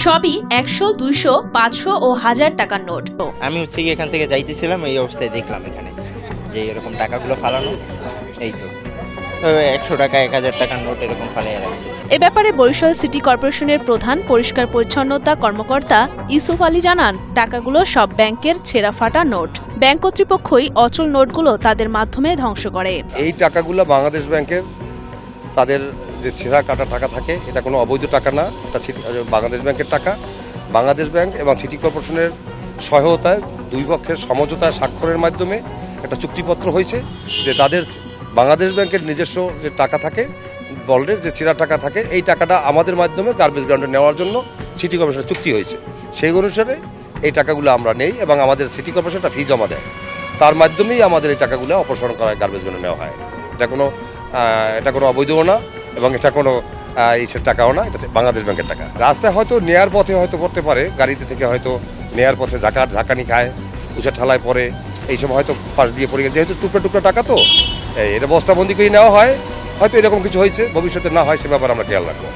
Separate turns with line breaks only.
সবই 100, 200, 500 ও 1000 টাকার নোট।
আমি এখান থেকে যাইতেছিলাম, এই অবস্থায় দেখলাম এখানে যে এরকম টাকাগুলো ফালানো। এই তো 100 টাকা 1000 টাকার নোট এরকম ফালিয়ে রাখছে।
এ ব্যাপারে বরিশাল সিটি কর্পোরেশনের প্রধান পরিষ্কার পরিচ্ছন্নতা কর্মকর্তা ইউসুফ আলী জানান, টাকাগুলো সব ব্যাংকের ছেঁড়া ফাটা নোট। ব্যাংক কর্তৃপক্ষই অচল নোটগুলো তাদের মাধ্যমে ধ্বংস করে।
এই টাকাগুলো বাংলাদেশ ব্যাংকের, তাদের যে ছেঁড়া কাটা টাকা থাকে, এটা কোনো অবৈধ টাকা না, এটা বাংলাদেশ ব্যাংকের টাকা। বাংলাদেশ ব্যাংক এবং সিটি কর্পোরেশনের সহায়তায় দুই পক্ষের সমঝোতা স্বাক্ষরের মাধ্যমে একটা চুক্তিপত্র হয়েছে যে তাদের বাংলাদেশ ব্যাংকের নিজস্ব যে টাকা থাকে, বন্ডের যে ছেঁড়া টাকা থাকে, এই টাকাটা আমাদের মাধ্যমে গার্বেজ গ্রাউন্ডে নেওয়ার জন্য সিটি কর্পোরেশনের চুক্তি হয়েছে। সেই অনুসারে এই টাকাগুলো আমরা নেই এবং আমাদের সিটি কর্পোরেশন একটা ফি জমা দেয়, তার মাধ্যমেই আমাদের এই টাকাগুলো অপসারণ করা গার্বেজ গ্রাউন্ডে নেওয়া হয়। এটা কোনো অবৈধও না এবং এটা কোনো ইসের টাকাও না, এটা বাংলাদেশ ব্যাংকের টাকা। রাস্তায় হয়তো নেয়ার পথে হয়তো পড়তে পারে, গাড়িতে থেকে হয়তো নেয়ার পথে ঝাঁকানি খায়, উঁচা ঠালায় পড়ে, এই সময় হয়তো পাশ দিয়ে পড়ে গেছে। যেহেতু টুকরা টুকরা টাকা, তো এটা বস্তাবন্দি করে নেওয়া হয়, হয়তো এরকম কিছু হয়েছে, ভবিষ্যতে না হয় সে ব্যাপারে আমরা খেয়াল রাখবো।